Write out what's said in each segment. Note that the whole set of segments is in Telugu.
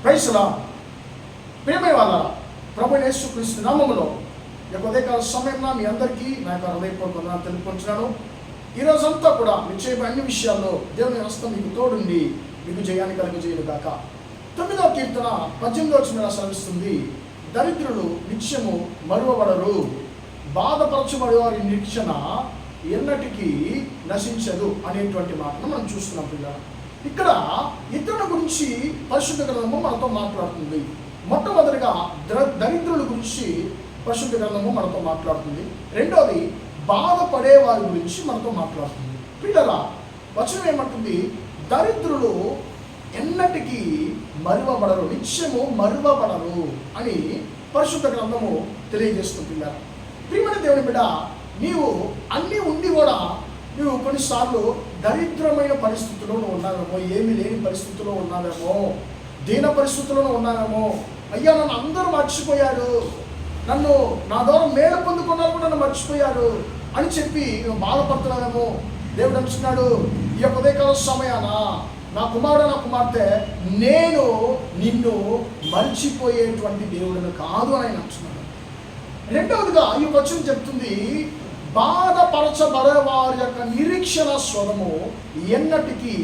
Praise lord. ప్రియమైన వారలారా, ప్రభువైన యేసుక్రీస్తు నామములో ఈ ఉదయకాల సమయంలో మీ అందరికీ నా యొక్క హృదయపూర్వక వందనాలు తెలుపుకుంటున్నాను. ఈ రోజంతా కూడా మీరు చేయబోయే అన్ని విషయాల్లో దేవుని హస్తం మీకు తోడుండి మీకు జయాన్ని కలుగజేయును గాక. 9వ కీర్తన 18వ వచనం సెలవిస్తుంది, దరిద్రులు నిత్యము మరువబడరు, బాధపరచబడే వారి నిరీక్షణ ఎన్నటికీ నశించదు అనేటువంటి మాటను మనం చూస్తున్నాం పిల్లలు. ఇక్కడ ఇతరుల గురించి పరిశుద్ధ గ్రంథము మనతో మాట్లాడుతుంది. మొట్టమొదటిగా దరిద్రుల గురించి పరిశుద్ధ గ్రంథము మనతో మాట్లాడుతుంది. రెండోది బాధపడే వారి గురించి మనతో మాట్లాడుతుంది. పిల్లల వచనం ఏమంటుంది? దరిద్రులు ఎన్నటికీ మరువబడరు, నిత్యము మరువబడరు అని పరిశుద్ధ గ్రంథము తెలియజేస్తుంది. పిల్లల ప్రియమైన దేవుని బిడ్డ, నీవు అన్నీ ఉండి కూడా నువ్వు కొన్నిసార్లు దరిద్రమైన పరిస్థితుల్లో ఉన్నావేమో, ఏమీ లేని పరిస్థితుల్లో ఉన్నావేమో, దీన పరిస్థితుల్లో ఉన్నావేమో. అయ్యా నన్ను అందరూ మర్చిపోయారు, నన్ను నా ద్వారా మేలు పొందుకున్నారు కూడా నన్ను మర్చిపోయారు అని చెప్పి నువ్వు బాధపడుతున్నావేమో. దేవుడు అంటున్నాడు, ఈ యొక్క ఉదయకాల సమయాన నా కుమారుడు నా కుమార్తె, నేను నిన్ను మర్చిపోయేటువంటి దేవుడిని కాదు అని ఆయన అంటున్నాడు. రెండవదిగా ఈ వచనం చెప్తుంది, బాధపరచబడే వారి యొక్క నిరీక్షణ స్వరము ఎన్నటికీ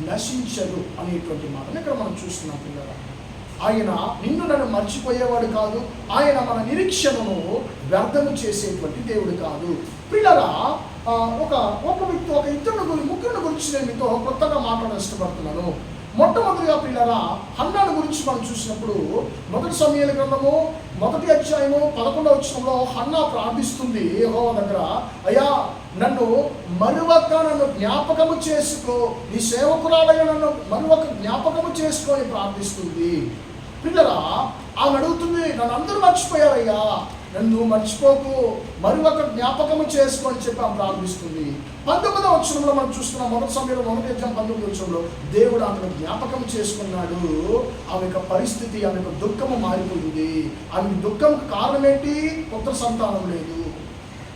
నశించదు అనేటువంటి మాటను ఇక్కడ మనం చూస్తున్నాం పిల్లల. ఆయన నిన్ను నన్ను మర్చిపోయేవాడు కాదు, ఆయన మన నిరీక్షణను వ్యర్థము చేసేటువంటి దేవుడు కాదు. పిల్లల ఒక ఇద్దరు ముగ్గురిని గురించి నేను మీతో కొత్తగా మాట్లాడ ఇష్టపడుతున్నాను. మొట్టమొదటిగా పిల్లల హన్నాను గురించి మనం చూసినప్పుడు మొదటి సమూయేలు గ్రంథము 1వ అధ్యాయము 11వ వచనంలో హన్నా ప్రార్థిస్తుంది యెహోవా దగ్గర, అయ్యా నన్ను మరువక నన్ను జ్ఞాపకము చేసుకో, నీ సేవకురాలైన నన్ను మరువక జ్ఞాపకము చేసుకొని ప్రార్థిస్తుంది. పిల్లరా ఆమె అడుగుతుంది, నన్ను అందరూ మర్చిపోయారయ్యా, నన్ను మర్చిపోకు, మరొక జ్ఞాపకము చేసుకొని చెప్పి ఆమె ప్రార్థిస్తుంది. 19వ వచనంలో మనం చూస్తున్నాం, మొదటి సమయంలో 1వ అధ్యాయం 19వ వచనంలో దేవుడు ఆమెను జ్ఞాపకం చేసుకున్నాడు. ఆమె యొక్క పరిస్థితి, ఆమె యొక్క దుఃఖము మారిపోయింది. ఆమె దుఃఖంకు కారణం ఏంటి? పుత్ర సంతానం లేదు.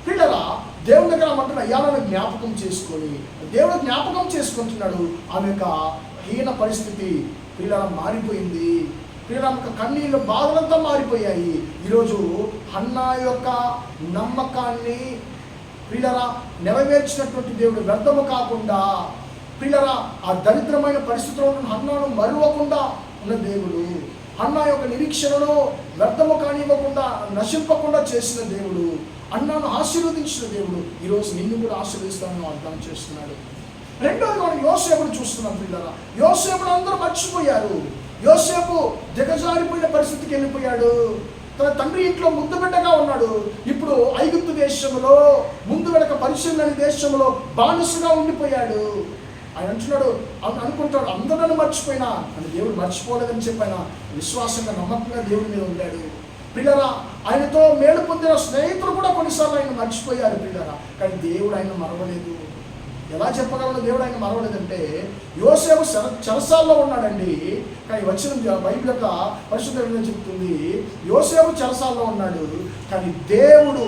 పిల్లరా దేవుని దగ్గర ఆమె అయ్యా నన్ను జ్ఞాపకం చేసుకొని, దేవుడు జ్ఞాపకం చేసుకుంటున్నాడు. ఆమె యొక్క హీన పరిస్థితి పిల్లల మారిపోయింది. పిల్లల యొక్క కన్నీళ్ళు బాధలంతా మారిపోయాయి. ఈరోజు హన్నా యొక్క నమ్మకాన్ని పిల్లల నెరవేర్చినటువంటి దేవుడు వ్యర్థము కాకుండా, పిల్లల ఆ దరిద్రమైన పరిస్థితుల్లో ఉన్న హన్నాను మరువకుండా ఉన్న దేవుడు, హన్నా యొక్క నిరీక్షణను వ్యర్థము కానివ్వకుండా నశింపకుండా చేసిన దేవుడు, హన్నాను ఆశీర్వదించిన దేవుడు ఈరోజు నిన్ను కూడా ఆశీర్వదిస్తానని వాగ్దానం చేస్తున్నాడు. రెండోది మనం యోసేపును చూస్తున్నాం. పిల్లల యోసేపును అందరూ మర్చిపోయారు. యోసేపు దిగజారిపోయిన పరిస్థితికి వెళ్ళిపోయాడు. తన తండ్రి ఇంట్లో ముద్దు బిడ్డగా ఉన్నాడు. ఇప్పుడు ఐగుప్తు దేశంలో ముందు వెనక పరిశీలన దేశంలో బానిసగా ఉండిపోయాడు. ఆయన అంటున్నాడు, అనుకుంటాడు అందరూ నన్ను మర్చిపోయినా అని దేవుడు మర్చిపోలేదని చెప్పిన విశ్వాసంగా నమ్మకంగా దేవుడి మీద ఉండాడు. పిల్లరా ఆయనతో మేలు పొందిన స్నేహితులు కూడా కొన్నిసార్లు ఆయన మర్చిపోయారు. పిల్లరా కానీ దేవుడు ఆయన మరవలేదు. ఎలా చెప్పగలను దేవుడు ఆయన మరవలేదంటే, యోసేపు చెరసాల్లో ఉన్నాడండి. కానీ వచ్చిన బైబిల్ యొక్క పరిశుద్ధ గ్రంథం చెప్తుంది, యోసేపు చెరసాల్లో ఉన్నాడు కానీ దేవుడు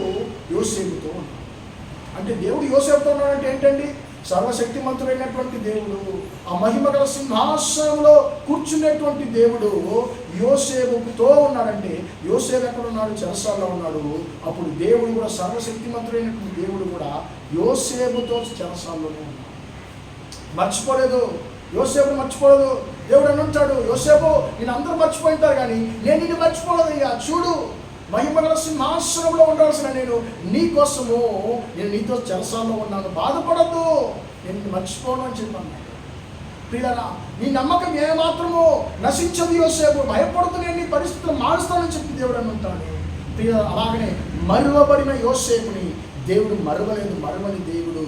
యోసేపుతో ఉన్నాడు. అంటే దేవుడు యోసేపుతో ఉన్నాడంటే ఏంటండి? సర్వశక్తిమంతుడైనటువంటి దేవుడు, ఆ మహిమగల సింహాసనంలో కూర్చునేటువంటి దేవుడు యోసేపుతో ఉన్నాడంటే, యోసేపు ఎక్కడ ఉన్నాడు? చెరసాల్లో ఉన్నాడు. అప్పుడు దేవుడు కూడా సర్వశక్తిమంతుడైనటువంటి దేవుడు కూడా యోసేపుతో చెరసాల్లోనే ఉన్నాడు. మర్చిపోలేదు, యోసేపు మర్చిపోలేదు. దేవుడు అని ఉంటాడు, యోసేపు నేను అందరూ మర్చిపోయింటారు కానీ నేను నిన్ను మర్చిపోలేదు. ఇక చూడు, మహిమగల సింహాసనంలో ఉండాల్సిన నేను నీ కోసము నేను నీతో చెరసాల్లో ఉన్నాను, బాధపడద్దు, నేను మర్చిపోను అని చెప్పాను. ప్రియులారా నీ నమ్మకం ఏమాత్రము నశించదు. యోసేపు భయపడుతూ నేను నీ పరిస్థితులు మారుస్తానని చెప్పి దేవుడు అని ఉంటాడు. ప్రియులారా అలాగనే మరువబడిన యోసేపుని దేవుడు మరువలేదు. మరువని దేవుడు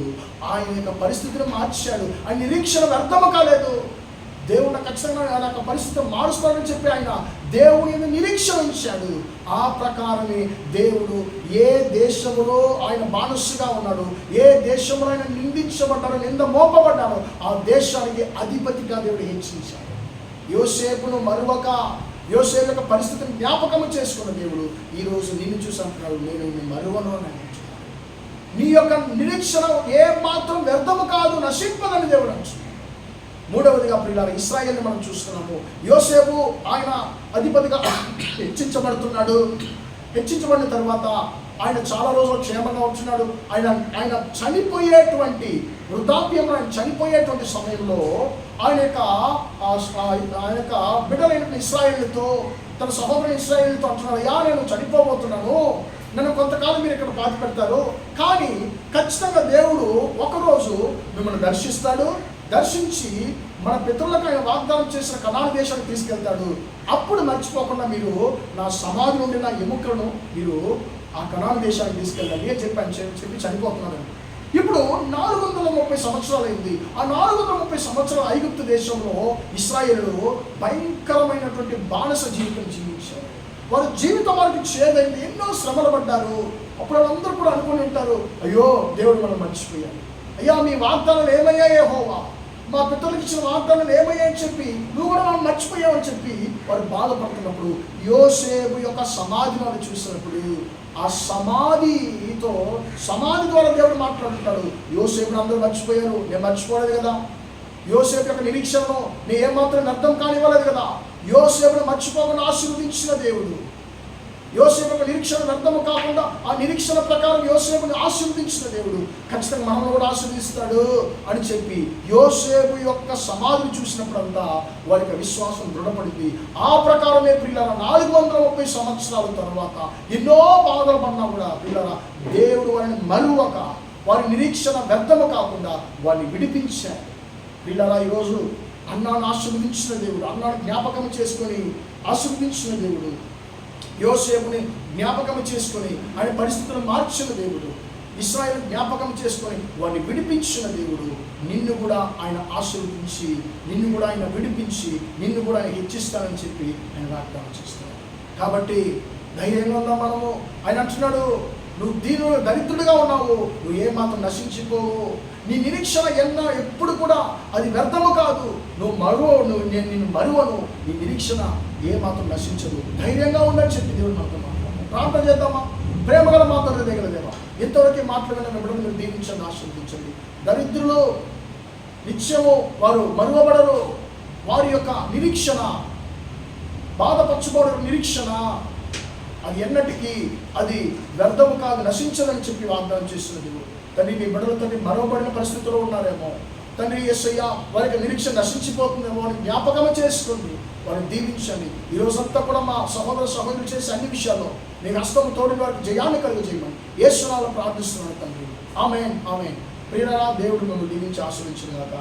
ఆయన యొక్క పరిస్థితిని మార్చాడు. ఆయన నిరీక్షణ వ్యర్థము కాలేదు. దేవుడు ఖచ్చితంగా ఆయన యొక్క పరిస్థితిని మారుస్తాడని చెప్పి ఆయన దేవుని నిరీక్షణ ఉంచాడు. ఆ ప్రకారమే దేవుడు ఏ దేశంలో ఆయన బానిసగా ఉన్నాడు, ఏ దేశంలో ఆయన నిందించబడ్డారో, నింద మోపబడ్డారో ఆ దేశానికి అధిపతిగా దేవుడు హెచ్చించాడు. యోసేపును మరువక యోసేపు యొక్క పరిస్థితిని జ్ఞాపకము చేసుకున్న దేవుడు ఈరోజు నిన్ను చూసి అంటున్నాడు, నేను నిన్ను మరువను అని అంటున్నాడు. నీ యొక్క నిరీక్షణ ఏ మాత్రం వ్యర్థము కాదు, నశింపదని దేవుడు అంటున్నాడు. మూడవదిగా ప్రియులారా ఇశ్రాయేలుని మనం చూస్తున్నాము. యోసేపు ఆయన అధిపతిగా హెచ్చించబడుతున్నాడు. హెచ్చించబడిన తర్వాత ఆయన చాలా రోజులు క్షేమంగా ఉంటున్నాడు. ఆయన చనిపోయేటువంటి వృద్ధాప్యంలో, ఆయన చనిపోయేటువంటి సమయంలో ఆయన యొక్క బిడ్డలైన ఇశ్రాయేలుతో, తన సహోదరుని ఇశ్రాయేలుతో అంటున్నాడు, అయ్యా నేను చనిపోబోతున్నాను, నన్ను కొంతకాలం మీరు ఇక్కడ పాతి పెడతారు, కానీ ఖచ్చితంగా దేవుడు ఒకరోజు మిమ్మల్ని దర్శిస్తాడు, దర్శించి మన పితరులకు ఆయన వాగ్దానం చేసిన కనాను దేశానికి తీసుకెళ్తాడు. అప్పుడు మర్చిపోకుండా మీరు నా సమాధి నుండి నా ఎముకలను మీరు ఆ కనాను దేశానికి తీసుకెళ్ళండి అని చెప్పి చనిపోతున్నాడు. ఇప్పుడు 430 సంవత్సరాలు అయింది. ఆ 430 సంవత్సరాల ఐగుప్తు దేశంలో ఇశ్రాయేలు భయంకరమైనటువంటి బానిస జీవితం జీవించారు. వారి జీవితం వారికి చేదైంది, ఎన్నో శ్రమలు పడ్డారు. అప్పుడు వాళ్ళందరూ కూడా అనుకుని ఉంటారు, అయ్యో దేవుడు మనం మర్చిపోయాడు, అయ్యా మీ వాగ్దానాలు ఏమయ్యాయి యెహోవా, మా పితరులకు ఇచ్చిన వాగ్దానాలు ఏమయ్యాయని చెప్పి నువ్వు కూడా మనం మర్చిపోయావని చెప్పి వారు బాధపడుతున్నప్పుడు యోసేపు యొక్క సమాధిని వాళ్ళు చూసినప్పుడు ఆ సమాధి ద్వారా దేవుడు మాట్లాడుతున్నాడు. యోసేపుని అందరూ మర్చిపోయారు, నేను మర్చిపోలేదు కదా. యోసేపు యొక్క నిరీక్షణను నేను ఏమాత్రం అర్థం కానివ్వలేదు కదా. యోసేపును మర్చిపోకుండా ఆశీర్వదించిన దేవుడు, యోసేపు యొక్క నిరీక్షణ వ్యర్థము కాకుండా ఆ నిరీక్షణ ప్రకారం యోసేపుని ఆశీర్వదించిన దేవుడు ఖచ్చితంగా మనల్ని కూడా ఆశీర్వదిస్తాడు అని చెప్పి యోసేపు యొక్క సమాధిని చూసినప్పుడంతా వారికి విశ్వాసం దృఢపడింది. ఆ ప్రకారమే ప్రియులారా 430 సంవత్సరాల తర్వాత ఎన్నో బాధలు పడినా కూడా ప్రియులారా దేవుడు వారిని మరువక, వారి నిరీక్షణ వ్యర్థము కాకుండా వారిని విడిపించాడు. ప్రియులారా ఈరోజు అన్నాను ఆశీర్వదించిన దేవుడు, అన్నాను జ్ఞాపకం చేసుకొని ఆశీర్వదించిన దేవుడు, యోసేపుని జ్ఞాపకం చేసుకొని ఆయన పరిస్థితులను మార్చిన దేవుడు, ఇశ్రాయేలు జ్ఞాపకం చేసుకొని వారిని విడిపించిన దేవుడు, నిన్ను కూడా ఆయన ఆశీర్వదించి, నిన్ను కూడా ఆయన విడిపించి, నిన్ను కూడా ఆయన హెచ్చిస్తానని చెప్పి ఆయన వాగ్దానం చేస్తున్నాడు. కాబట్టి ధైర్యంగా ఉందాం మనము. ఆయన అంటున్నాడు, నువ్వు దరిద్రుడిగా ఉన్నావు, నువ్వు ఏమాత్రం నశించిపోవు, నీ నిరీక్షణ ఎప్పుడు కూడా అది వ్యర్థము కాదు, నేను నిన్ను మరువను, నీ నిరీక్షణ ఏమాత్రం నశించదు, ధైర్యంగా ఉండని చెప్పి దేవుడు మనతో మాట్లాడు. ప్రార్థన చేద్దామా? ప్రేమగల మాత్రం దేవా, ఇంతవరకు మాట్లాడిన బిడ్డలు మీరు దీవించండి, ఆశీర్వదించండి. దరిద్రులు నిత్యము వారు మరువబడరు, వారి యొక్క నిరీక్షణ బాధపరచబడరు, నిరీక్షణ అది ఎన్నటికీ అది వ్యర్థము కాదు, నశించదని చెప్పి వాగ్దానం చేస్తున్న దేవుడు. తండ్రి మీ బిడ్డలు తండ్రి మరవబడిన పరిస్థితుల్లో ఉన్నారేమో తండ్రి, యేసయ్య వారికి నిరీక్షణ నశించిపోతుందేమో అని జ్ఞాపకం చేసుకోండి, వారిని దీవించండి. ఈ రోజంతా కూడా మా సహోదరులు చేసే అన్ని విషయాల్లో మీ హస్తము తోడి వారికి జయాన్ని కలుగజేయమని యేసు నామములో ప్రార్థిస్తున్నాను తండ్రి. ఆమేన్ ఆమేన్. ప్రియరా దేవుడు మిమ్మల్ని దీవించి ఆశీర్వదించును గాక.